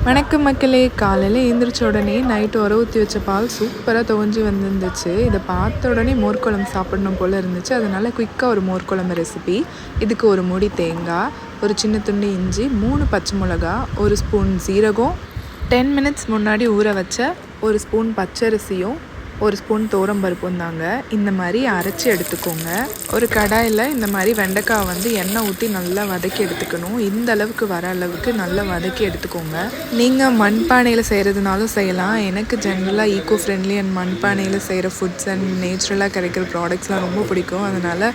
வணக்கம் மக்களே. காலையில் எழுந்திரிச்ச உடனே நைட்டு ஊற்றி வச்ச பால் சூப்பராக துவஞ்சி வந்துருந்துச்சு. இதை பார்த்த உடனே மோர் குழம்பு சாப்பிடணும் போல் இருந்துச்சு. அதனால் குயிக்காக ஒரு மோர் குழம்பு ரெசிபி. இதுக்கு ஒரு மூடி தேங்காய், ஒரு சின்ன துண்டு இஞ்சி, 3 பச்சை மிளகா, ஒரு ஸ்பூன் சீரகம், 10 மினிட்ஸ் முன்னாடி ஊற வச்ச ஒரு ஸ்பூன் பச்சரிசியும், ஒரு ஸ்பூன் பருப்பும் தாங்க. இந்த மாதிரி அரைச்சி எடுத்துக்கோங்க. ஒரு கடாயில் இந்த மாதிரி வெண்டைக்காய் எண்ணெய் ஊற்றி நல்லா வதக்கி எடுத்துக்கணும். இந்த அளவுக்கு வர அளவுக்கு நல்லா வதக்கி எடுத்துக்கோங்க. நீங்கள் மண்பானையில் செய்கிறதுனாலும் செய்யலாம். எனக்கு ஜென்ரலாக ஈக்கோ ஃப்ரெண்ட்லி அண்ட் மண்பானையில் செய்கிற ஃபுட்ஸ் அண்ட் நேச்சுரலாக கிடைக்கிற ப்ராடக்ட்ஸ்லாம் ரொம்ப பிடிக்கும். அதனால்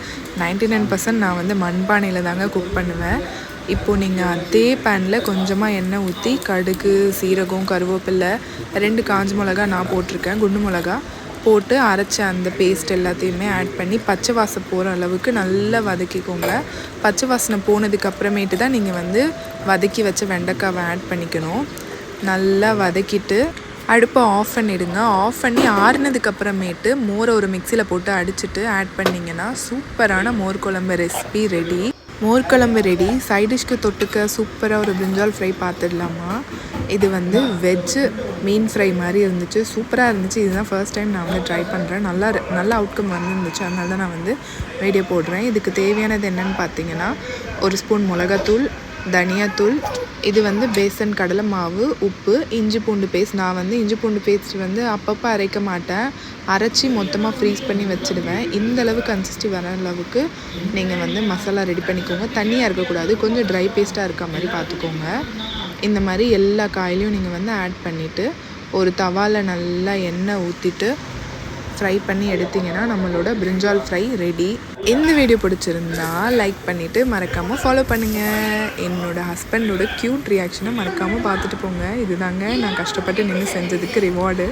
99% நான் மண்பானையில் தாங்க குக் பண்ணுவேன். இப்போது நீங்கள் அதே பேனில் கொஞ்சமாக எண்ணெய் ஊற்றி கடுகு, சீரகம், கருவேப்பிலை, 2 காஞ்ச மிளகா நான் போட்டிருக்கேன், குண்டு மிளகா போட்டு அரைச்ச அந்த பேஸ்ட் எல்லாத்தையுமே ஆட் பண்ணி பச்சை வாசம் போகிற அளவுக்கு நல்லா வதக்கிக்கோங்க. பச்சை வாசனை போனதுக்கு அப்புறமேட்டு தான் நீங்கள் வதக்கி வச்ச வெண்டைக்காவை ஆட் பண்ணிக்கணும். நல்லா வதக்கிட்டு அடுப்பை ஆஃப் பண்ணிவிடுங்க. ஆஃப் பண்ணி ஆறுனதுக்கப்புறமேட்டு மோரை ஒரு மிக்சியில் போட்டு அடிச்சுட்டு ஆட் பண்ணிங்கன்னா சூப்பரான மோர் குழம்பு ரெசிபி ரெடி. மோர் குழம்பு ரெடி. சைடிஷ்க்கு தொட்டுக்க சூப்பராக ஒரு பிரிஞ்சால் ஃப்ரை பார்த்துடலாமா? இது வெஜ்ஜு மீன் ஃப்ரை மாதிரி இருந்துச்சு, சூப்பராக இருந்துச்சு. இதுதான் ஃபர்ஸ்ட் டைம் நான் ட்ரை பண்ணுறேன். நல்ல அவுட்கம் வந்துருந்துச்சு. அதனால தான் நான் வீடியோ போடுறேன். இதுக்கு தேவையானது என்னென்னு பார்த்தீங்கன்னா, ஒரு ஸ்பூன் மிளகாத்தூள், தனியாத்தூள், இது பேசன் கடலை மாவு, உப்பு, இஞ்சி பூண்டு பேஸ்ட். நான் இஞ்சி பூண்டு பேஸ்ட் அப்பப்போ அரைக்க மாட்டேன், அரைச்சி மொத்தமாக ஃப்ரீஸ் பண்ணி வச்சுடுவேன். இந்த அளவு கன்சிஸ்டி வர அளவுக்கு நீங்கள் மசாலா ரெடி பண்ணிக்கோங்க. தண்ணியாக இருக்கக்கூடாது, கொஞ்சம் ட்ரை பேஸ்ட்டாக இருக்க மாதிரி பார்த்துக்கோங்க. இந்த மாதிரி எல்லா காயிலையும் நீங்கள் ஆட் பண்ணிவிட்டு ஒரு தவாவில் நல்லா எண்ணெய் ஊற்றிட்டு ஃப்ரை பண்ணி எடுத்திங்கன்னா நம்மளோட பிரிஞ்சால் ஃப்ரை ரெடி. இந்த வீடியோ பிடிச்சிருந்தா லைக் பண்ணிவிட்டு மறக்காமல் ஃபாலோ பண்ணுங்கள். என்னோடய ஹஸ்பண்டோட க்யூட் ரியாக்ஷனை மறக்காமல் பார்த்துட்டு போங்க. இதுதாங்க நான் கஷ்டப்பட்டு நின்று செஞ்சதுக்கு ரிவார்டு.